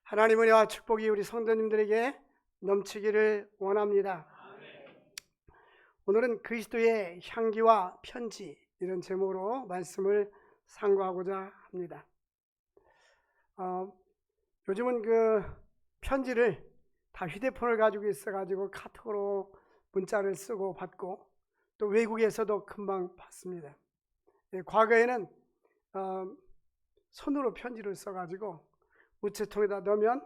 하나님의 은혜와 축복이 우리 성도님들에게 넘치기를 원합니다. 오늘은 그리스도의 향기와 편지, 이런 제목으로 말씀을 상고하고자 합니다. 요즘은 그 편지를 다 휴대폰을 가지고 있어가지고 카톡으로 문자를 쓰고 받고 또 외국에서도 금방 받습니다. 과거에는 손으로 편지를 써가지고 우체통에다 넣으면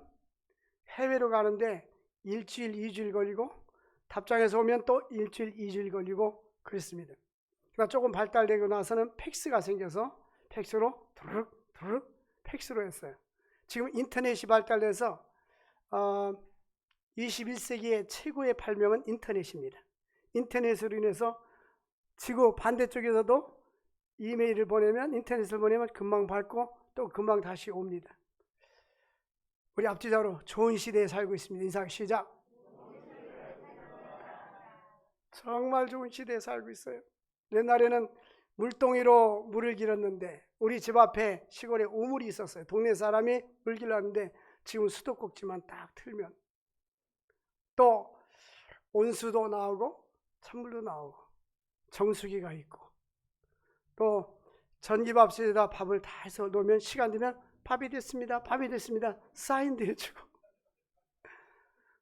해외로 가는데 일주일, 2주일 걸리고 답장해서 오면 또 일주일, 2주일 걸리고 그랬습니다. 그러니까 조금 발달되고 나서는 팩스가 생겨서 팩스로 두르륵 팩스로 했어요. 지금 인터넷이 발달돼서 21세기의 최고의 발명은 인터넷입니다. 인터넷으로 인해서 지구 반대쪽에서도 이메일을 보내면, 인터넷을 보내면 금방 받고 또 금방 다시 옵니다. 우리 앞뒤자로 좋은 시대에 살고 있습니다. 인사 시작. 정말 좋은 시대에 살고 있어요. 옛날에는 물동이로 물을 길었는데 우리 집 앞에 시골에 우물이 있었어요. 동네 사람이 물 길렀는데 지금 수도꼭지만 딱 틀면 또 온수도 나오고 찬물도 나오고 정수기가 있고 또 전기밥솥에다 밥을 다 해서 놓으면 시간 되면 밥이 됐습니다. 밥이 됐습니다. 사인도 해주고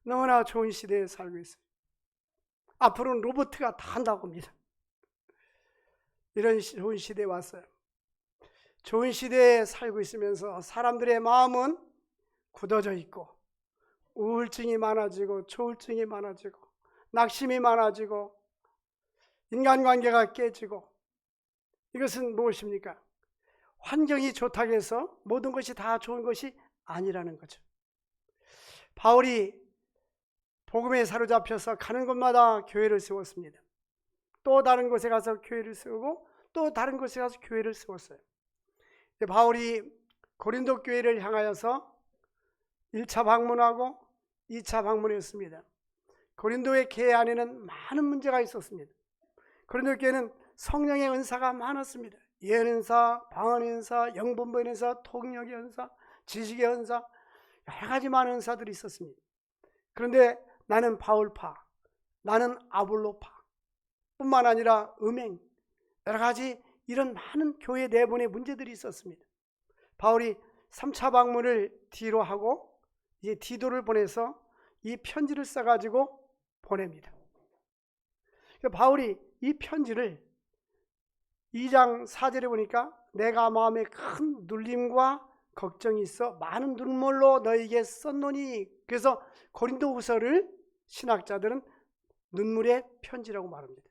너무나 좋은 시대에 살고 있어요. 앞으로는 로봇가 다 한다고 합니다. 이런 좋은 시대에 왔어요. 좋은 시대에 살고 있으면서 사람들의 마음은 굳어져 있고 우울증이 많아지고 조울증이 많아지고 낙심이 많아지고 인간관계가 깨지고, 이것은 무엇입니까? 환경이 좋다고 해서 모든 것이 다 좋은 것이 아니라는 거죠. 바울이 복음에 사로잡혀서 가는 곳마다 교회를 세웠습니다. 또 다른 곳에 가서 교회를 세우고 또 다른 곳에 가서 교회를 세웠어요. 바울이 고린도 교회를 향하여서 1차 방문하고 2차 방문했습니다. 고린도의 교회 안에는 많은 문제가 있었습니다. 고린도 교회는 성령의 은사가 많았습니다. 예언 은사, 방언 은사, 영분별 은사, 통역의 은사, 지식의 은사, 여러 가지 많은 은사들이 있었습니다. 그런데 나는 바울파, 나는 아볼로파 뿐만 아니라 음행, 여러 가지 이런 많은 교회 내분의 문제들이 있었습니다. 바울이 3차 방문을 뒤로 하고 이제 디도를 보내서 이 편지를 써가지고 보냅니다. 바울이 이 편지를 2장 4절에 보니까 내가 마음에 큰 눌림과 걱정이 있어 많은 눈물로 너에게 썼노니, 그래서 고린도후서를 신학자들은 눈물의 편지라고 말합니다.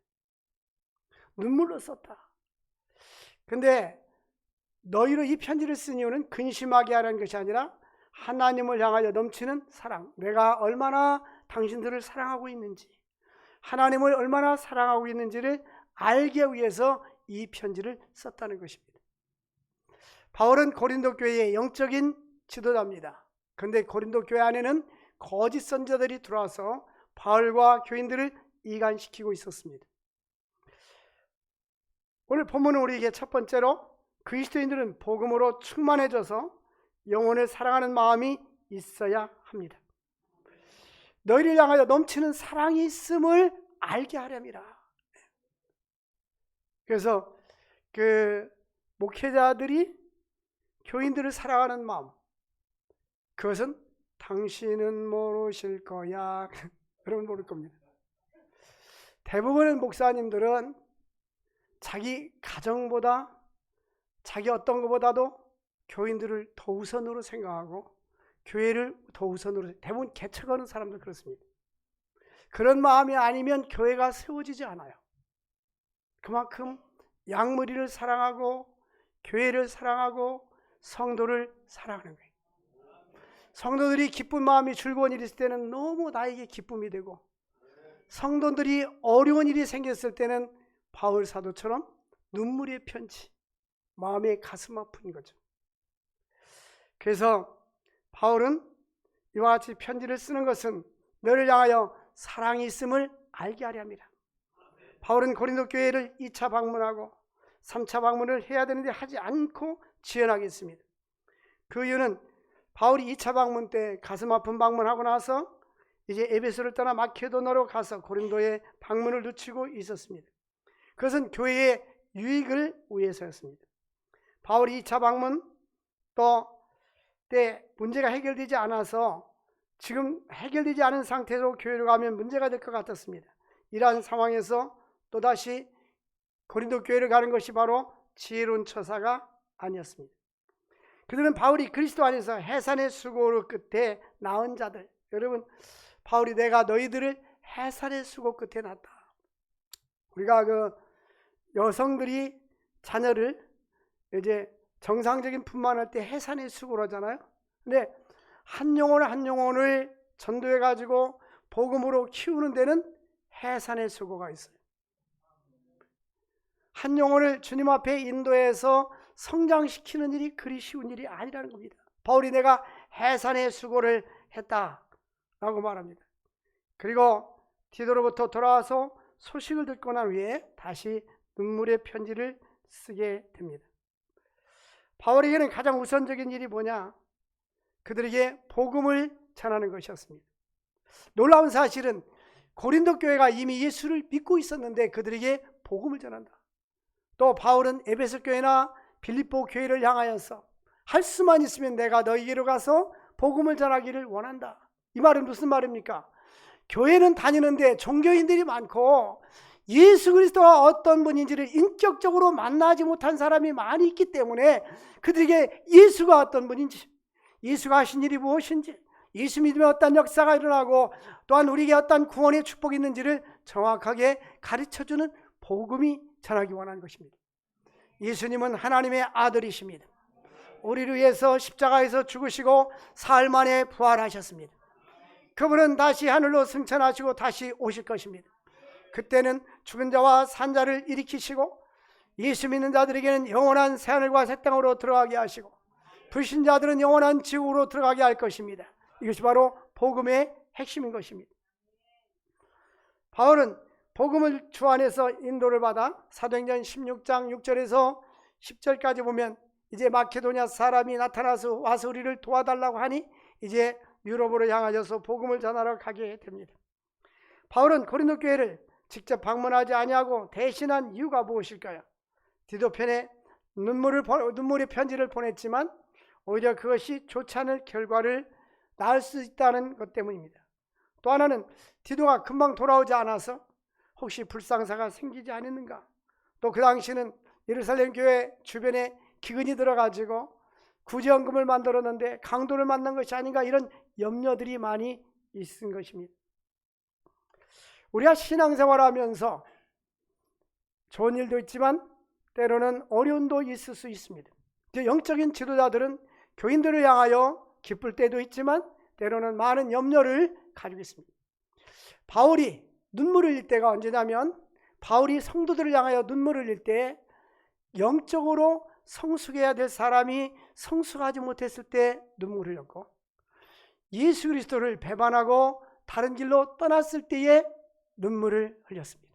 눈물로 썼다. 근데 너희로 이 편지를 쓴 이유는 근심하게 하라는 것이 아니라 하나님을 향하여 넘치는 사랑, 내가 얼마나 당신들을 사랑하고 있는지, 하나님을 얼마나 사랑하고 있는지를 알기 위해서 이 편지를 썼다는 것입니다. 바울은 고린도 교회의 영적인 지도자입니다. 그런데 고린도 교회 안에는 거짓 선지자들이 들어와서 바울과 교인들을 이간시키고 있었습니다. 오늘 본문은 우리에게 첫 번째로 그리스도인들은 복음으로 충만해져서 영혼을 사랑하는 마음이 있어야 합니다. 너희를 향하여 넘치는 사랑이 있음을 알게 하렵니다. 그래서 그 목회자들이 교인들을 사랑하는 마음, 그것은 당신은 모르실 거야. 여러분 모를 겁니다. 대부분의 목사님들은 자기 가정보다 자기 어떤 것보다도 교인들을 더 우선으로 생각하고 교회를 더 우선으로, 대부분 개척하는 사람들 그렇습니다. 그런 마음이 아니면 교회가 세워지지 않아요. 그만큼 양무리를 사랑하고 교회를 사랑하고 성도를 사랑하는 거예요. 성도들이 기쁜 마음이 즐거운 일이 있을 때는 너무 나에게 기쁨이 되고, 성도들이 어려운 일이 생겼을 때는 바울 사도처럼 눈물의 편지, 마음의 가슴 아픈 거죠. 그래서 바울은 이와 같이 편지를 쓰는 것은 너를 향하여 사랑이 있음을 알게 하려 합니다. 바울은 고린도 교회를 2차 방문하고 3차 방문을 해야 되는데 하지 않고 지연하게 했습니다. 그 이유는 바울이 2차 방문 때 가슴 아픈 방문하고 나서 이제 에베소를 떠나 마케도나로 가서 고린도에 방문을 늦추고 있었습니다. 그것은 교회의 유익을 위해서였습니다. 바울이 2차 방문 때 문제가 해결되지 않아서 지금 해결되지 않은 상태로 교회로 가면 문제가 될 것 같았습니다. 이러한 상황에서 또다시 고린도 교회를 가는 것이 바로 지혜로운 처사가 아니었습니다. 그들은 바울이 그리스도 안에서 해산의 수고 끝에 낳은 자들, 여러분, 바울이 내가 너희들을 해산의 수고 끝에 낳았다. 우리가 그 여성들이 자녀를 이제 정상적인 분만할 때 해산의 수고를 하잖아요. 근데 한 영혼을 전도해 가지고 복음으로 키우는 데는 해산의 수고가 있어요. 한 영혼을 주님 앞에 인도해서 성장시키는 일이 그리 쉬운 일이 아니라는 겁니다. 바울이 내가 해산의 수고를 했다라고 말합니다. 그리고 디도로부터 돌아와서 소식을 듣고 난 후에 다시 눈물의 편지를 쓰게 됩니다. 바울에게는 가장 우선적인 일이 뭐냐? 그들에게 복음을 전하는 것이었습니다. 놀라운 사실은 고린도 교회가 이미 예수를 믿고 있었는데 그들에게 복음을 전한다. 또 바울은 에베소 교회나 빌립보 교회를 향하여서 할 수만 있으면 내가 너희에게로 가서 복음을 전하기를 원한다. 이 말은 무슨 말입니까? 교회는 다니는데 종교인들이 많고 예수 그리스도가 어떤 분인지를 인격적으로 만나지 못한 사람이 많이 있기 때문에 그들에게 예수가 어떤 분인지, 예수가 하신 일이 무엇인지, 예수 믿으면 어떤 역사가 일어나고 또한 우리에게 어떤 구원의 축복이 있는지를 정확하게 가르쳐주는 복음이 전하기 원하는 것입니다. 예수님은 하나님의 아들이십니다. 우리를 위해서 십자가에서 죽으시고 사흘 만에 부활하셨습니다. 그분은 다시 하늘로 승천하시고 다시 오실 것입니다. 그때는 죽은 자와 산 자를 일으키시고 예수 믿는 자들에게는 영원한 새하늘과 새 땅으로 들어가게 하시고 불신자들은 영원한 지옥으로 들어가게 할 것입니다. 이것이 바로 복음의 핵심인 것입니다. 바울은 복음을 주 안에서 인도를 받아 사도행전 16장 6절에서 10절까지 보면 이제 마케도냐 사람이 나타나서 와서 우리를 도와달라고 하니 이제 유럽으로 향하여서 복음을 전하러 가게 됩니다. 바울은 고린도 교회를 직접 방문하지 아니하고 대신한 이유가 무엇일까요? 디도편에 눈물의 편지를 보냈지만 오히려 그것이 좋지 않을 결과를 낳을 수 있다는 것 때문입니다. 또 하나는 디도가 금방 돌아오지 않아서 혹시 불상사가 생기지 않았는가? 또 그 당시는 예루살렘 교회 주변에 기근이 들어가지고 구제연금을 만들었는데 강도를 만난 것이 아닌가, 이런 염려들이 많이 있은 것입니다. 우리가 신앙생활하면서 좋은 일도 있지만 때로는 어려움도 있을 수 있습니다. 영적인 지도자들은 교인들을 향하여 기쁠 때도 있지만 때로는 많은 염려를 가지고 있습니다. 바울이 눈물을 흘릴 때가 언제냐면 바울이 성도들을 향하여 눈물을 흘릴 때 영적으로 성숙해야 될 사람이 성숙하지 못했을 때 눈물을 흘렸고 예수 그리스도를 배반하고 다른 길로 떠났을 때에 눈물을 흘렸습니다.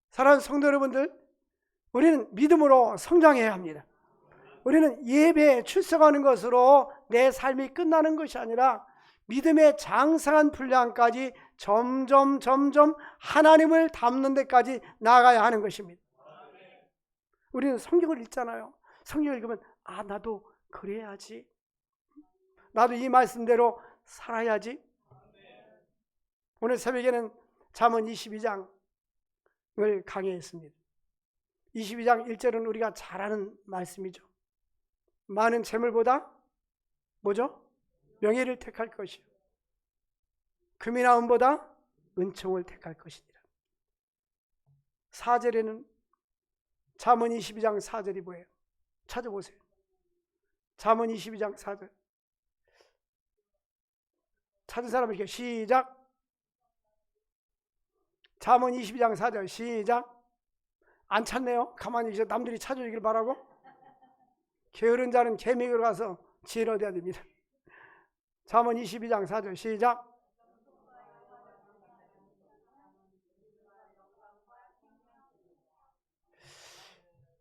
사랑하는 성도 여러분들, 우리는 믿음으로 성장해야 합니다. 우리는 예배에 출석하는 것으로 내 삶이 끝나는 것이 아니라 믿음의 장성한 분량까지 점점 하나님을 닮는 데까지 나아가야 하는 것입니다. 우리는 성경을 읽잖아요. 성경을 읽으면 나도 그래야지, 나도 이 말씀대로 살아야지. 오늘 새벽에는 잠언 22장을 강의했습니다. 22장 1절은 우리가 잘 아는 말씀이죠. 많은 재물보다 뭐죠? 명예를 택할 것이요 금이나 은보다 은총을 택할 것이니라. 4절에는 잠언 22장 4절이 뭐예요? 찾아보세요. 잠언 22장 4절. 찾은 사람 이렇게 시작. 잠언 22장 4절 시작. 안 찾네요. 가만히 계셔. 남들이 찾아주길 바라고. 게으른 자는 개미로 가서 지혜를 얻어야 됩니다. 잠언 22장 4절 시작.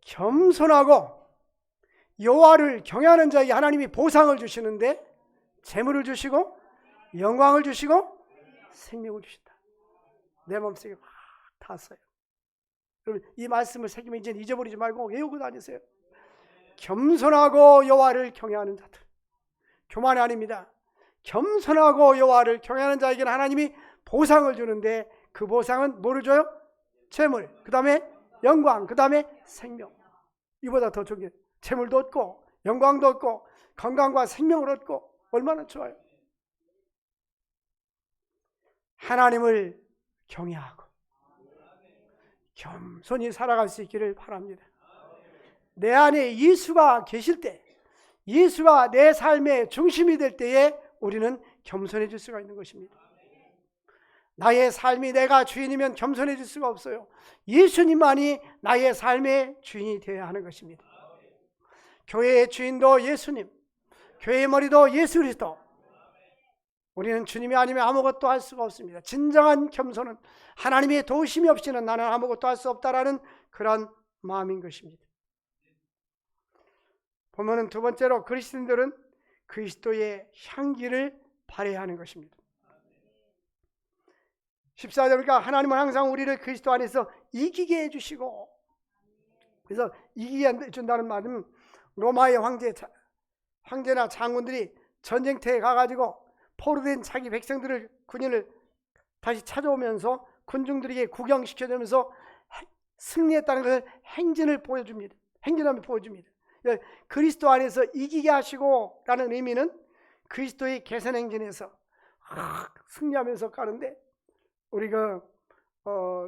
겸손하고 여호와를 경외하는 자에게 하나님이 보상을 주시는데 재물을 주시고 영광을 주시고 생명을 주신다. 내 마음속에 확 탔어요. 여러분 이 말씀을 새기면 이제 잊어버리지 말고 외우고 다니세요. 겸손하고 여호와를 경외하는 자들. 교만이 아닙니다. 겸손하고 여호와를 경외하는 자에게는 하나님이 보상을 주는데 그 보상은 뭐를 줘요? 재물, 그 다음에 영광, 그 다음에 생명. 이보다 더 좋은 게 재물도 얻고 영광도 얻고 건강과 생명을 얻고 얼마나 좋아요. 하나님을 경외하고 겸손히 살아갈 수 있기를 바랍니다. 내 안에 예수가 계실 때, 예수가 내 삶의 중심이 될 때에 우리는 겸손해질 수가 있는 것입니다. 나의 삶이 내가 주인이면 겸손해질 수가 없어요. 예수님만이 나의 삶의 주인이 되어야 하는 것입니다. 교회의 주인도 예수님, 교회의 머리도 예수 그리스도. 우리는 주님이 아니면 아무것도 할 수가 없습니다. 진정한 겸손은 하나님의 도우심이 없이는 나는 아무것도 할 수 없다라는 그런 마음인 것입니다. 보면은 두 번째로 그리스도인들은 그리스도의 향기를 발해야 하는 것입니다. 14절 보니까 하나님은 항상 우리를 그리스도 안에서 이기게 해주시고, 그래서 이기게 해준다는 말은 로마의 황제나 장군들이 전쟁터에 가가지고 포로된 자기 백성들을, 군인을 다시 찾아오면서 군중들에게 구경시켜주면서 승리했다는 것을 행진을 보여줍니다. 행진하며 보여줍니다. 그리스도 안에서 이기게 하시고 라는 의미는 그리스도의 개선행진에서 승리하면서 가는데, 우리가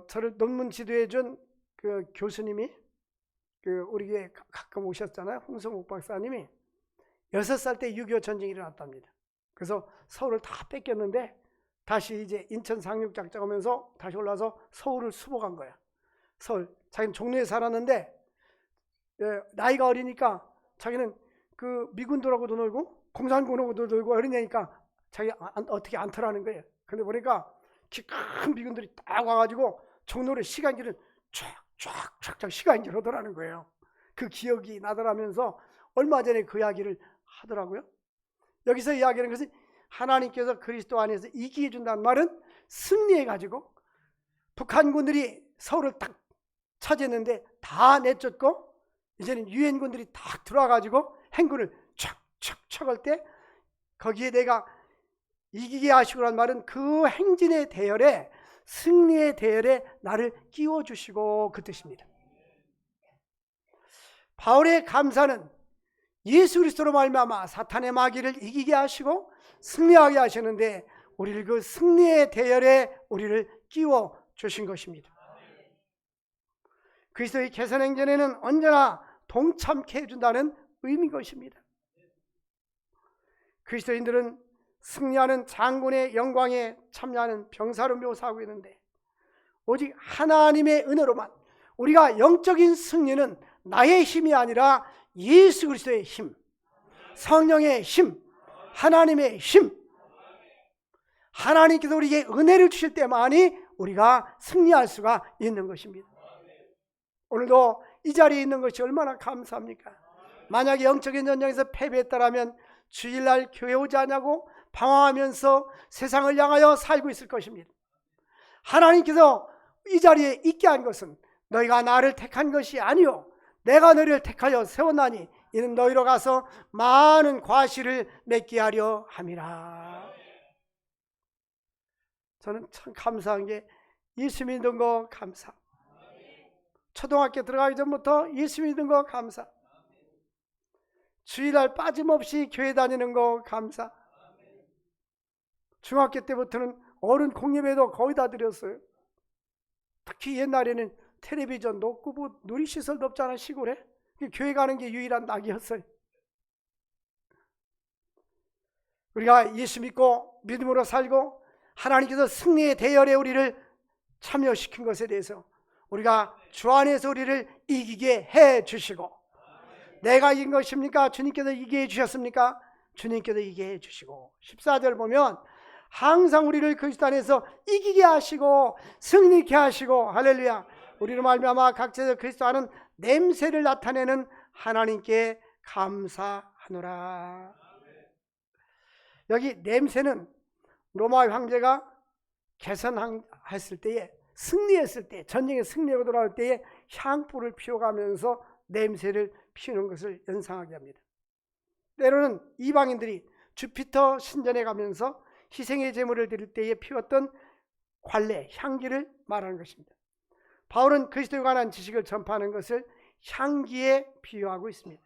저를 논문 지도해 준 그 교수님이 우리에게 가끔 오셨잖아요. 홍성욱 박사님이 6살 때 6.25 전쟁이 일어났답니다. 그래서 서울을 다 뺏겼는데 다시 이제 인천 상륙작전 하면서 다시 올라서 서울을 수복한 거야. 서울. 자기는 종로에 살았는데 나이가 어리니까 자기는 그 미군들하고도 놀고 공산군하고도 놀고 어리냐니까 자기 어떻게 않더라는 거예요. 근데 보니까 큰 미군들이 딱 와가지고 종로를 시간기를 쫙 시간기를 하더라는 거예요. 그 기억이 나더라면서 얼마 전에 그 이야기를 하더라고요. 여기서 이야기하는 것은 하나님께서 그리스도 안에서 이기게 해준다는 말은 승리해가지고 북한군들이 서울을 딱 차지했는데 다 내쫓고 이제는 유엔군들이 딱 들어와가지고 행군을 촥촥촥 할 때 거기에 내가 이기게 하시고란 말은 그 행진의 대열에, 승리의 대열에 나를 끼워주시고 그 뜻입니다. 바울의 감사는 예수 그리스도로 말미암아 사탄의 마귀를 이기게 하시고 승리하게 하시는데 우리를 그 승리의 대열에 우리를 끼워주신 것입니다. 그리스도의 개선행전에는 언제나 동참케 해준다는 의미인 것입니다. 그리스도인들은 승리하는 장군의 영광에 참여하는 병사로 묘사하고 있는데 오직 하나님의 은혜로만, 우리가 영적인 승리는 나의 힘이 아니라 예수 그리스도의 힘, 성령의 힘, 하나님의 힘, 하나님께서 우리에게 은혜를 주실 때만이 우리가 승리할 수가 있는 것입니다. 오늘도 이 자리에 있는 것이 얼마나 감사합니까? 만약에 영적인 전쟁에서 패배했다라면 주일날 교회 오지 않냐고 방황하면서 세상을 향하여 살고 있을 것입니다. 하나님께서 이 자리에 있게 한 것은 너희가 나를 택한 것이 아니요 내가 너희를 택하여 세웠나니 이는 너희로 가서 많은 과실을 맺게 하려 함이라. 저는 참 감사한 게 예수 믿는 거 감사. 초등학교 들어가기 전부터 예수 믿는 거 감사. 주일날 빠짐없이 교회 다니는 거 감사. 중학교 때부터는 어른 공예배도 거의 다 드렸어요. 특히 옛날에는 텔레비전도 없고 뭐 놀이시설도 없잖아. 시골에 교회 가는 게 유일한 낙이었어요. 우리가 예수 믿고 믿음으로 살고 하나님께서 승리의 대열에 우리를 참여시킨 것에 대해서 우리가 주 안에서 우리를 이기게 해 주시고, 내가 이긴 것입니까? 주님께서 이기게 해 주셨습니까? 주님께서 이기게 해 주시고, 14절 보면 항상 우리를 그리스도 안에서 이기게 하시고 승리케 하시고, 할렐루야. 우리로 말미암아 각자의 그리스도 하는 냄새를 나타내는 하나님께 감사하노라. 여기 냄새는 로마 황제가 개선했을 때에, 승리했을 때, 전쟁에 승리하고 돌아올 때에 향불을 피워가면서 냄새를 피우는 것을 연상하게 합니다. 때로는 이방인들이 주피터 신전에 가면서 희생의 제물을 드릴 때에 피웠던 관례, 향기를 말하는 것입니다. 바울은 그리스도에 관한 지식을 전파하는 것을 향기에 비유하고 있습니다.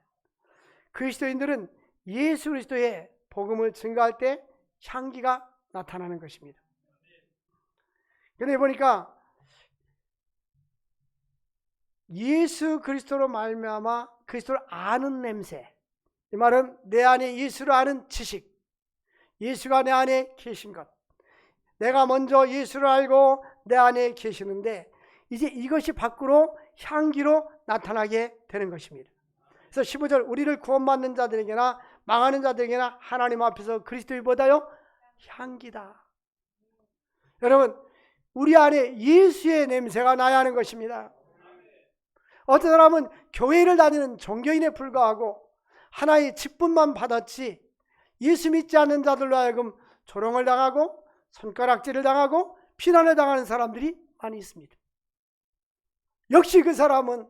그리스도인들은 예수 그리스도의 복음을 증거할 때 향기가 나타나는 것입니다. 그런데 보니까 예수 그리스도로 말미암아 그리스도를 아는 냄새, 이 말은 내 안에 예수를 아는 지식, 예수가 내 안에 계신 것, 내가 먼저 예수를 알고 내 안에 계시는데 이제 이것이 밖으로 향기로 나타나게 되는 것입니다. 그래서 15절, 우리를 구원받는 자들에게나 망하는 자들에게나 하나님 앞에서 그리스도의 뭐다요? 향기다. 여러분, 우리 안에 예수의 냄새가 나야 하는 것입니다. 어떤 사람은 교회를 다니는 종교인에 불과하고 하나의 직분만 받았지 예수 믿지 않는 자들로 하여금 조롱을 당하고 손가락질을 당하고 비난을 당하는 사람들이 많이 있습니다. 역시 그 사람은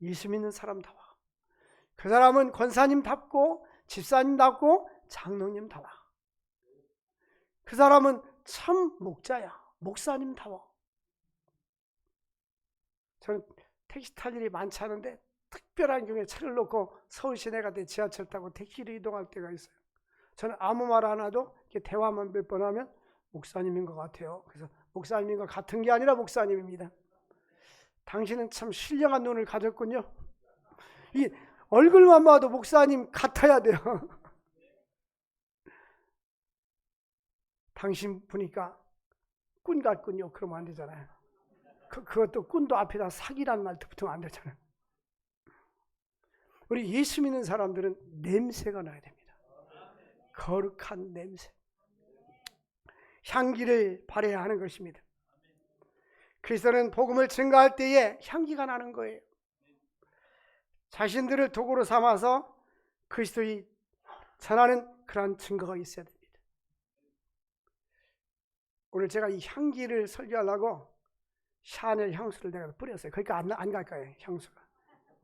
예수 믿는 사람다워. 그 사람은 권사님답고 집사님답고 장로님다워. 그 사람은 참 목자야. 목사님다워. 저는 택시 탈 일이 많지 않은데 특별한 경우에 차를 놓고 서울 시내가 돼 지하철 타고 택시로 이동할 때가 있어요. 저는 아무 말 안 해도 이렇게 대화만 몇 번 하면 목사님인 것 같아요. 그래서 목사님인 것 같은 게 아니라 목사님입니다. 당신은 참 신령한 눈을 가졌군요. 이 얼굴만 봐도 목사님 같아야 돼요. 당신 보니까 꾼 같군요. 그러면 안 되잖아요. 그것도 꾼도 앞에다 사기라는 말 붙으면 안 되잖아요. 우리 예수 믿는 사람들은 냄새가 나야 됩니다. 거룩한 냄새. 향기를 발해야 하는 것입니다. 그리스도는 복음을 증거할 때에 향기가 나는 거예요. 자신들을 도구로 삼아서 그리스도의 전하는 그러한 증거가 있어야 됩니다. 오늘 제가 이 향기를 설교하려고 샤넬 향수를 내가 뿌렸어요. 그러니까 안 갈 거예요, 향수가.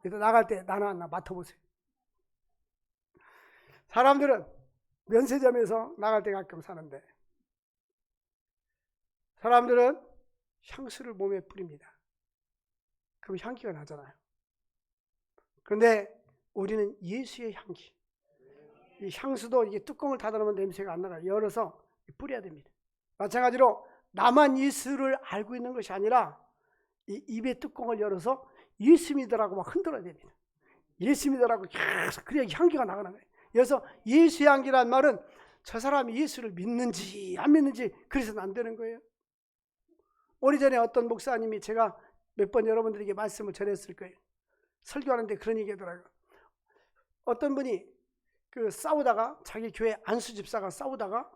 그래서 나갈 때 나나 맡아보세요. 사람들은 면세점에서 나갈 때 가끔 사는데 사람들은 향수를 몸에 뿌립니다. 그럼 향기가 나잖아요. 그런데 우리는 예수의 향기. 이 향수도 이게 뚜껑을 닫아놓으면 냄새가 안 나가요. 열어서 뿌려야 됩니다. 마찬가지로 나만 예수를 알고 있는 것이 아니라 이 입의 뚜껑을 열어서 예수 믿으라고 막 흔들어야 됩니다. 예수 믿으라고 계속 그래야 향기가 나가는 거예요. 그래서 예수의 향기란 말은 저 사람이 예수를 믿는지 안 믿는지 그래서는 안 되는 거예요. 오래전에 어떤 목사님이 제가 몇 번 여러분들에게 말씀을 전했을 거예요. 설교하는데 그런 얘기 하더라고요. 어떤 분이 싸우다가 자기 교회 안수 집사가 싸우다가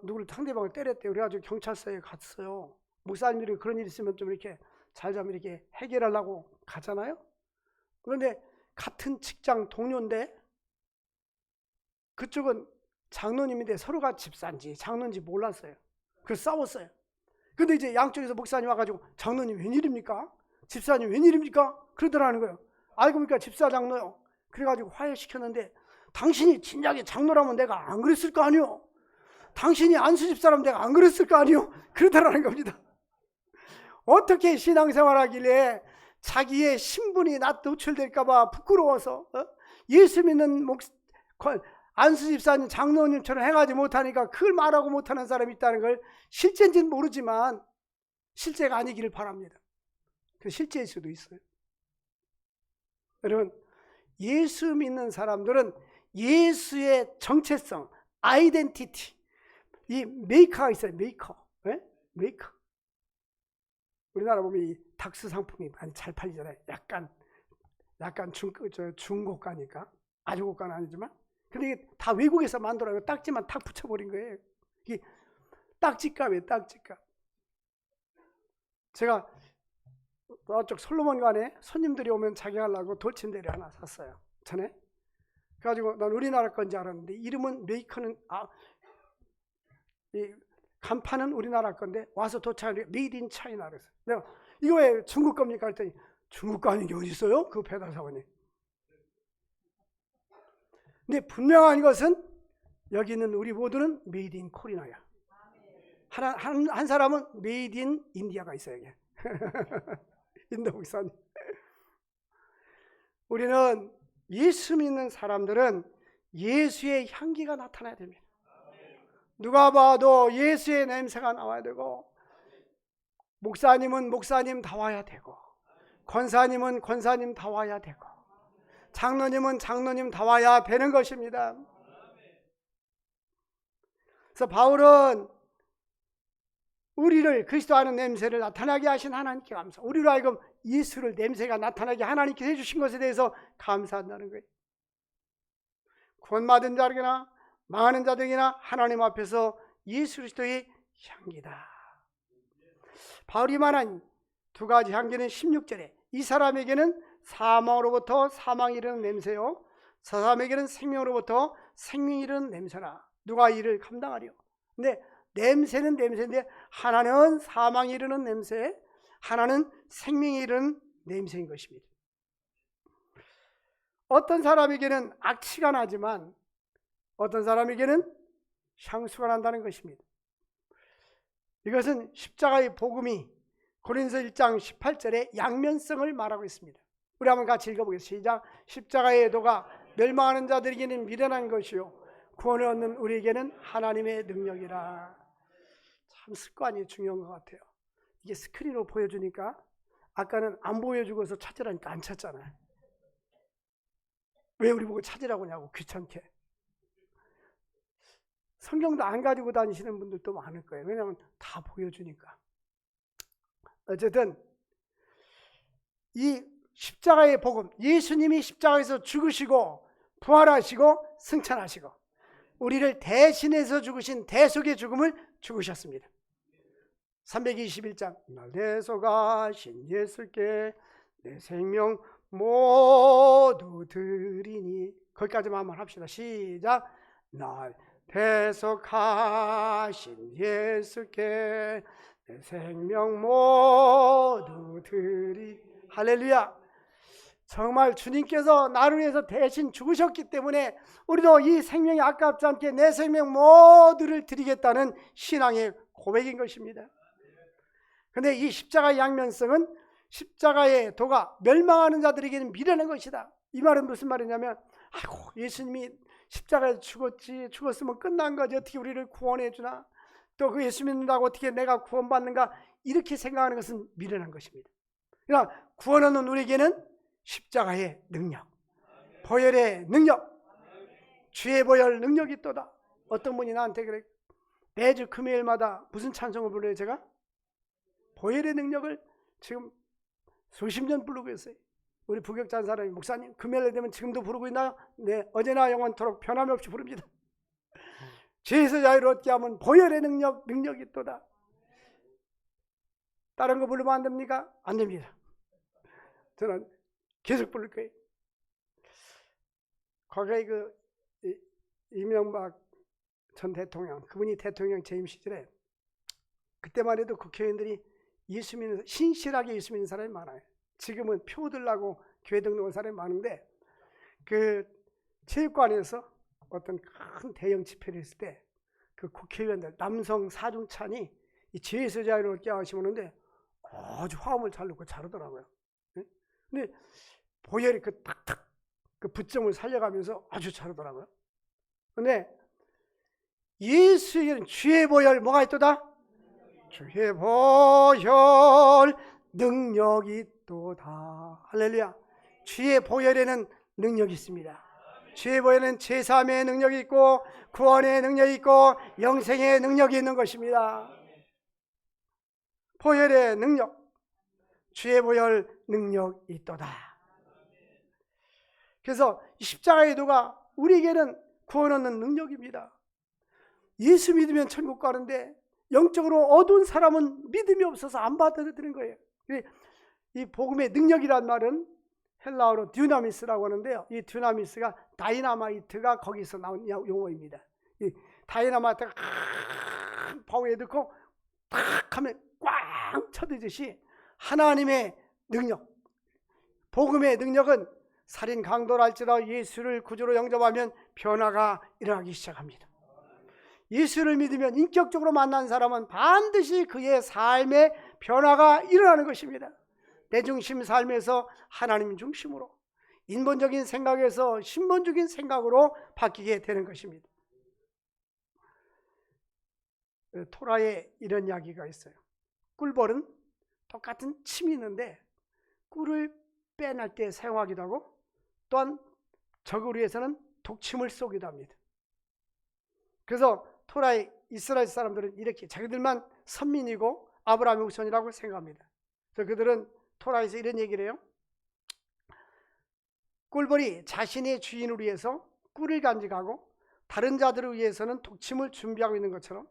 누구를 상대방을 때렸대요. 그래가지고 경찰서에 갔어요. 목사님들이 그런 일 있으면 좀 이렇게 잘 좀 이렇게 해결하려고 가잖아요. 그런데 같은 직장 동료인데 그쪽은 장로님인데 서로가 집사인지 장로인지 몰랐어요. 그래서 싸웠어요. 근데 이제 양쪽에서 목사님 와가지고 장로님 웬일입니까? 집사님 웬일입니까? 그러더라는 거예요. 알고 보니까 집사 장로요. 그래가지고 화해시켰는데 당신이 진작에 장로라면 내가 안 그랬을 거 아니요. 당신이 안수 집사라면 내가 안 그랬을 거 아니요. 그러더라는 겁니다. 어떻게 신앙생활하길래 자기의 신분이 노출될까 봐 부끄러워서 예수 믿는 안수 집사님 장로님처럼 행하지 못하니까 그걸 말하고 못하는 사람이 있다는 걸 실제인지는 모르지만 실제가 아니기를 바랍니다. 그 실제일 수도 있어요. 여러분, 예수 믿는 사람들은 예수의 정체성, 아이덴티티, 이 메이커가 있어요. 메이커. 네? 메이커. 우리나라 보면 이 닥스 상품이 많이 잘 팔리잖아요. 약간 중고가니까. 아주 고가는 아니지만. 근데 이게 다 외국에서 만들어요. 딱지만 탁 붙여버린 거예요. 이게 딱지값이에요. 딱지값. 제가 저쪽 솔로몬관에 손님들이 오면 자기 하려고 돌침대를 하나 샀어요. 전에. 그래가지고 난 우리나라 건지 알았는데 이름은 메이커는 이 간판은 우리나라 건데 와서 도착하니까 메이드 인 차이나 그래서 내가 이거 왜 중국 겁니까 했더니 중국 거 아닌 게 어디 있어요? 그 배달 사원이. 근데 분명한 것은 여기 있는 우리 모두는 메이드 인 코리나야. 한 사람은 메이드 인 인디아가 있어요. 이게. 인도 목사님. 우리는 예수 믿는 사람들은 예수의 향기가 나타나야 됩니다. 누가 봐도 예수의 냄새가 나와야 되고, 목사님은 목사님 다 와야 되고, 권사님은 권사님 다 와야 되고, 장로님은 장로님 다 와야 되는 것입니다. 그래서 바울은 우리를 그리스도 하는 냄새를 나타나게 하신 하나님께 감사. 우리로 하여금 예수를 냄새가 나타나게 하나님께 해주신 것에 대해서 감사한다는 거예요. 구원받은 자들이나 망하는 자들이나 하나님 앞에서 예수 그리스도의 향기다. 바울이 말한 두 가지 향기는 16절에 이 사람에게는 사망으로부터 사망이 이르는 냄새요, 저 사람에게는 생명으로부터 생명이 이르는 냄새라. 누가 이를 감당하리요? 근데 냄새는 냄새인데 하나는 사망이 이르는 냄새, 하나는 생명이 이르는 냄새인 것입니다. 어떤 사람에게는 악취가 나지만 어떤 사람에게는 향수가 난다는 것입니다. 이것은 십자가의 복음이 고린도서 1장 18절에 양면성을 말하고 있습니다. 우리 한번 같이 읽어보겠습니다. 시작. 십자가의 도가 멸망하는 자들에게는 미련한 것이요 구원을 얻는 우리에게는 하나님의 능력이라. 참 습관이 중요한 것 같아요. 이게 스크린으로 보여주니까 아까는 안 보여주고서 찾으라니까 안 찾잖아요. 왜 우리 보고 찾으라고 하냐고, 귀찮게. 성경도 안 가지고 다니시는 분들도 많을 거예요. 왜냐하면 다 보여주니까. 어쨌든 이 십자가의 복음, 예수님이 십자가에서 죽으시고 부활하시고 승천하시고 우리를 대신해서 죽으신 대속의 죽음을 죽으셨습니다. 321장 날 대속하신 예수께 내 생명 모두 드리니, 거기까지만 한번 합시다. 시작. 날 대속하신 예수께 내 생명 모두 드리. 할렐루야. 정말 주님께서 나를 위해서 대신 죽으셨기 때문에 우리도 이 생명이 아깝지 않게 내 생명 모두를 드리겠다는 신앙의 고백인 것입니다. 그런데 이 십자가의 양면성은 십자가의 도가 멸망하는 자들에게는 미련한 것이다. 이 말은 무슨 말이냐면, 아이고 예수님이 십자가에 죽었으면 끝난 거지, 어떻게 우리를 구원해 주나, 또 그 예수 믿는다고 어떻게 내가 구원받는가, 이렇게 생각하는 것은 미련한 것입니다. 그러나 구원 얻는 우리에게는 십자가의 능력, 보혈의 능력, 주의 보혈 능력이 있도다. 어떤 분이 나한테 그래, 매주 금요일마다 무슨 찬송을 불러요? 제가 보혈의 능력을 지금 수십 년 부르고 있어요. 우리 부격자 사람이, 목사님 금요일에 되면 지금도 부르고 있나요? 네, 어제나 영원토록 변함없이 부릅니다. 죄에서 자유를 얻게 하면 보혈의 능력이 있도다. 다른 거 부르면 안 됩니까? 안 됩니다. 저는 계속 부를 거예요. 과거에 이명박 전 대통령, 그분이 대통령 재임 시절에 그때만 해도 국회의원들이 예수 믿는, 신실하게 예수 믿는 사람이 많아요. 지금은 표 들라고 교회 등록한 사람이 많은데, 그 체육관에서 어떤 큰 대형 집회를 했을 때 그 국회의원들 남성 사중찬이 이 죄에서 자유를 얻게 하시는데 아주 화음을 잘 넣고 잘하더라고요. 근데 보혈이 그 탁탁 그 부점을 살려가면서 아주 잘하더라고요. 근데 예수에게는 주의 보혈 뭐가 있도다? 주의 보혈 능력이 있도다. 할렐루야. 주의 보혈에는 능력이 있습니다. 주의 보혈은 제사함의 능력이 있고 구원의 능력이 있고 영생의 능력이 있는 것입니다. 보혈의 능력, 주의 보혈 능력이 있도다. 그래서 십자가의 도가 우리에게는 구원 얻는 능력입니다. 예수 믿으면 천국 가는데 영적으로 어두운 사람은 믿음이 없어서 안 받아들이는 거예요. 이 복음의 능력이란 말은 헬라어로 듀나미스라고 하는데요. 이 듀나미스가 다이나마이트가 거기서 나온 용어입니다. 이 다이나마이트가 파워에 넣고 탁 하면 꽝 쳐지듯이 하나님의 능력, 복음의 능력은 살인 강도를 할지라도 예수를 구주로 영접하면 변화가 일어나기 시작합니다. 예수를 믿으면 인격적으로 만난 사람은 반드시 그의 삶에 변화가 일어나는 것입니다. 내 중심 삶에서 하나님 중심으로, 인본적인 생각에서 신본적인 생각으로 바뀌게 되는 것입니다. 토라에 이런 이야기가 있어요. 꿀벌은 똑같은 침이 있는데 꿀을 빼낼 때 사용하기도 하고, 또한 적을 위해서는 독침을 쏘기도 합니다. 그래서 토라의 이스라엘 사람들은 이렇게 자기들만 선민이고 아브라함의 후손이라고 생각합니다. 그래서 그들은 토라에서 이런 얘기를 해요. 꿀벌이 자신의 주인을 위해서 꿀을 간직하고 다른 자들을 위해서는 독침을 준비하고 있는 것처럼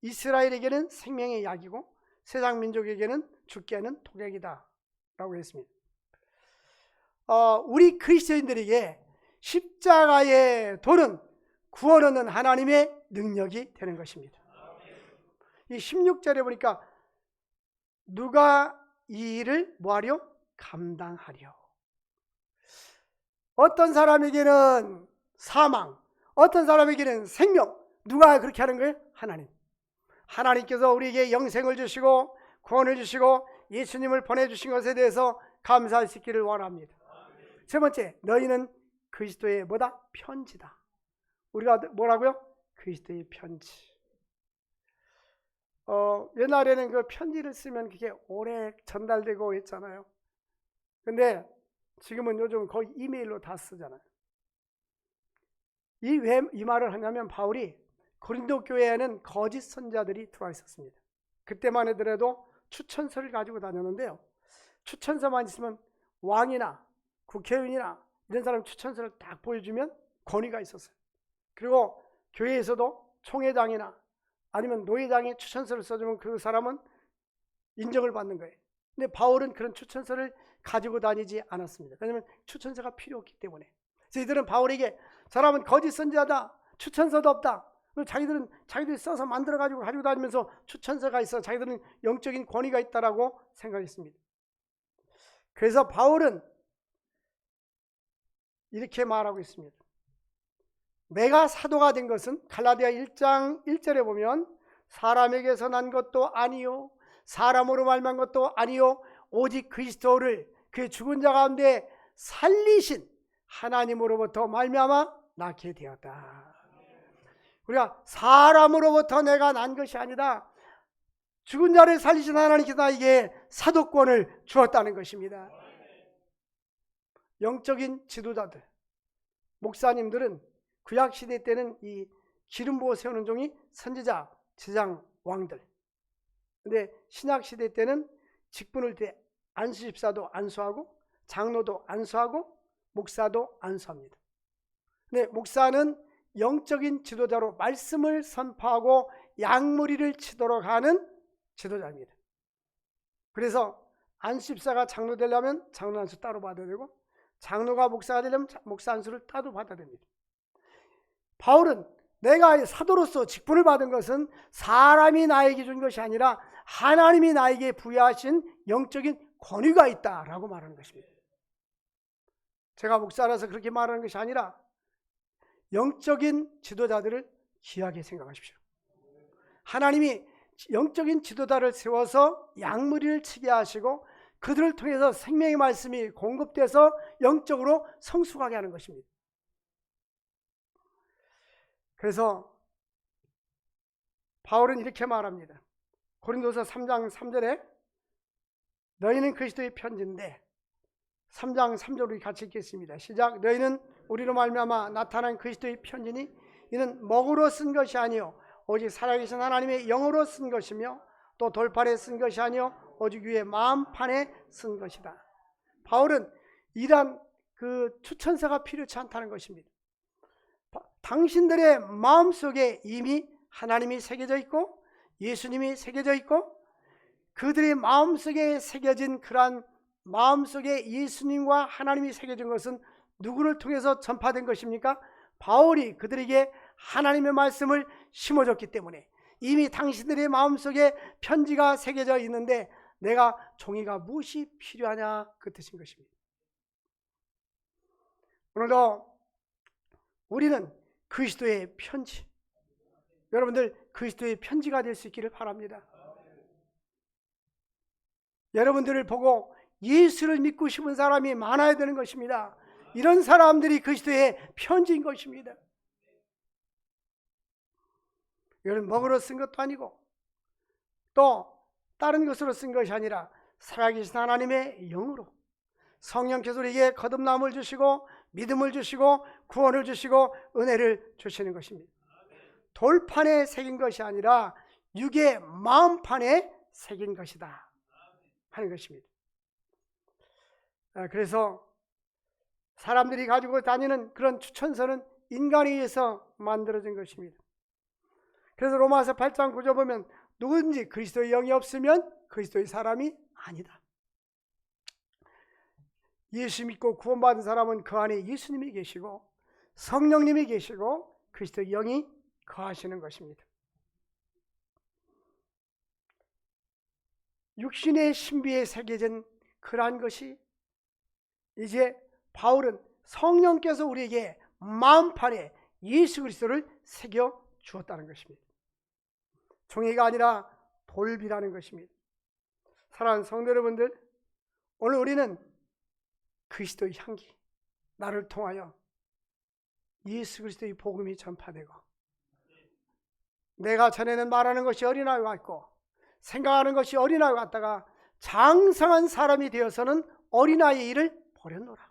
이스라엘에게는 생명의 약이고 세상 민족에게는 죽게 하는 독약이다 라고 했습니다. 우리 그리스도인들에게 십자가의 도는 구원 얻는 하나님의 능력이 되는 것입니다. 이 16절에 보니까 누가 이 일을 뭐하려? 감당하려. 어떤 사람에게는 사망, 어떤 사람에게는 생명. 누가 그렇게 하는 거예요? 하나님. 하나님께서 우리에게 영생을 주시고 구원을 주시고 예수님을 보내주신 것에 대해서 감사할 수 있기를 원합니다. 세 번째, 너희는 그리스도의 뭐다? 편지다. 우리가 뭐라고요? 그리스도의 편지. 옛날에는 그 편지를 쓰면 그게 오래 전달되고 했잖아요. 근데 지금은 요즘 거의 이메일로 다 쓰잖아요. 왜 이 말을 하냐면 바울이 고린도 교회에는 거짓 선자들이 들어와 있었습니다. 그때만 해더라도 추천서를 가지고 다녔는데요. 추천서만 있으면 왕이나 국회의원이나 이런 사람 추천서를 딱 보여주면 권위가 있었어요. 그리고 교회에서도 총회장이나 아니면 노회장이 추천서를 써주면 그 사람은 인정을 받는 거예요. 근데 바울은 그런 추천서를 가지고 다니지 않았습니다. 왜냐하면 추천서가 필요 없기 때문에. 그래서 이들은 바울에게 사람은 거짓 선지자다, 추천서도 없다. 자기들이 써서 만들어가지고 가지고 다니면서 추천서가 있어 자기들은 영적인 권위가 있다라고 생각했습니다. 그래서 바울은 이렇게 말하고 있습니다. 내가 사도가 된 것은 갈라디아 1장 1절에 보면 사람에게서 난 것도 아니요 사람으로 말미암은 것도 아니요 오직 그리스도를 그의 죽은 자 가운데 살리신 하나님으로부터 말미암아 낳게 되었다. 우리가 사람으로부터 내가 난 것이 아니다. 죽은 자를 살리신 하나님께서 나에게 사도권을 주었다는 것입니다. 영적인 지도자들, 목사님들은 구약시대 때는 이 기름 부어 세우는 종이 선지자, 제장, 왕들. 근데 신약시대 때는 직분을 때 안수집사도 안수하고 장로도 안수하고 목사도 안수합니다. 근데 목사는 영적인 지도자로 말씀을 선포하고 양무리를 치도록 하는 지도자입니다. 그래서 안수집사가 장로 되려면 장로 안수 따로 받아야 되고 장로가 목사가 되려면 목사 안수를 따로 받아야 됩니다. 바울은 내가 사도로서 직분을 받은 것은 사람이 나에게 준 것이 아니라 하나님이 나에게 부여하신 영적인 권위가 있다라고 말하는 것입니다. 제가 목사라서 그렇게 말하는 것이 아니라 영적인 지도자들을 귀하게 생각하십시오. 하나님이 영적인 지도자를 세워서 양무리를 치게 하시고 그들을 통해서 생명의 말씀이 공급돼서 영적으로 성숙하게 하는 것입니다. 그래서 바울은 이렇게 말합니다. 고린도서 3장 3절에 너희는 그리스도의 편지인데 3장 3절을 같이 읽겠습니다. 시작. 너희는 우리로 말미암아 나타난 그리스도의 편지니 이는 먹으로 쓴 것이 아니요 오직 살아계신 하나님의 영으로 쓴 것이며 또 돌판에 쓴 것이 아니요 오직 위에 마음판에 쓴 것이다. 바울은 이러한 그 추천서가 필요치 않다는 것입니다. 당신들의 마음속에 이미 하나님이 새겨져 있고 예수님이 새겨져 있고 그들의 마음속에 새겨진 그러한 마음속에 예수님과 하나님이 새겨진 것은 누구를 통해서 전파된 것입니까? 바울이 그들에게 하나님의 말씀을 심어줬기 때문에 이미 당신들의 마음속에 편지가 새겨져 있는데 내가 종이가 무엇이 필요하냐 그 뜻인 것입니다. 오늘도 우리는 그리스도의 편지, 여러분들 그리스도의 편지가 될 수 있기를 바랍니다. 여러분들을 보고 예수를 믿고 싶은 사람이 많아야 되는 것입니다. 이런 사람들이 그리스도의 편지인 것입니다. 이건 먹으러 쓴 것도 아니고 또 다른 것으로 쓴 것이 아니라 살아계신 하나님의 영으로 성령께서 우리에게 거듭남을 주시고 믿음을 주시고 구원을 주시고 은혜를 주시는 것입니다. 돌판에 새긴 것이 아니라 육의 마음판에 새긴 것이다 하는 것입니다. 그래서 사람들이 가지고 다니는 그런 추천서는 인간에 의해서 만들어진 것입니다. 그래서 로마서 8장 9절 보면 누구든지 그리스도의 영이 없으면 그리스도의 사람이 아니다. 예수 믿고 구원받은 사람은 그 안에 예수님이 계시고 성령님이 계시고 그리스도의 영이 거하시는 것입니다. 육신의 신비에 새겨진 그러한 것이 이제 바울은 성령께서 우리에게 마음판에 예수 그리스도를 새겨 주었다는 것입니다. 종이가 아니라 돌비라는 것입니다. 사랑하는 성도 여러분들, 오늘 우리는 그리스도의 향기, 나를 통하여 예수 그리스도의 복음이 전파되고 내가 전에는 말하는 것이 어린아이 같고 생각하는 것이 어린아이 같다가 장성한 사람이 되어서는 어린아이의 일을 버렸노라.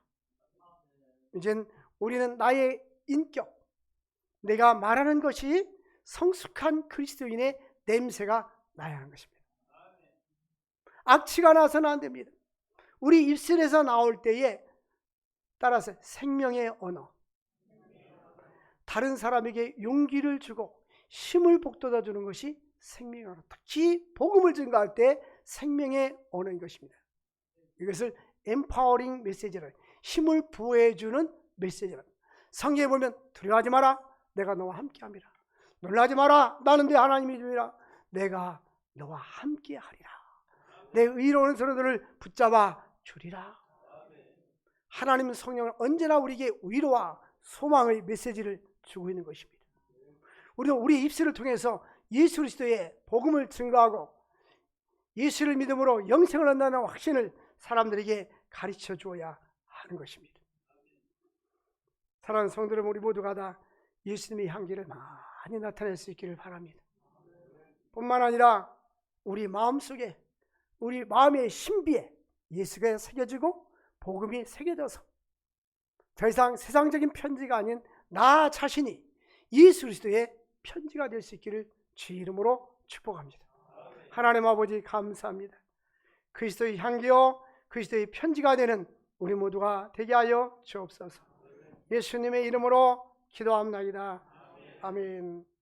이젠 우리는 나의 인격, 내가 말하는 것이 성숙한 그리스도인의 냄새가 나야 하는 것입니다. 악취가 나서는 안 됩니다. 우리 입술에서 나올 때에 따라서 생명의 언어, 다른 사람에게 용기를 주고 힘을 북돋아 주는 것이 생명의 언어, 특히 복음을 증거할 때 생명의 언어인 것입니다. 이것을 empowering 메시지를, 힘을 부여해 주는 메시지를, 성경에 보면 두려워하지 마라, 내가 너와 함께함이라. 놀라지 마라, 나는 네 하나님이 주리라. 내가 너와 함께하리라. 내 의로운 소리들을 붙잡아 주리라. 하나님 성령은 언제나 우리에게 위로와 소망의 메시지를 주고 있는 것입니다. 우리도 우리 입술을 통해서 예수 그리스도의 복음을 증거하고 예수를 믿음으로 영생을 얻는다는 확신을 사람들에게 가르쳐 주어야 하는 것입니다. 사랑하는 성도 여러분, 우리 모두가 다 예수님의 향기를 많이 나타낼 수 있기를 바랍니다. 뿐만 아니라 우리 마음속에, 우리 마음의 신비에 예수가 새겨지고 복음이 새겨져서 더 이상 세상적인 편지가 아닌 나 자신이 예수 그리스도의 편지가 될 수 있기를 주의 이름으로 축복합니다. 하나님 아버지 감사합니다. 그리스도의 향기요 그리스도의 편지가 되는 우리 모두가 되게 하여 주옵소서. 예수님의 이름으로 기도합나이다. 아멘.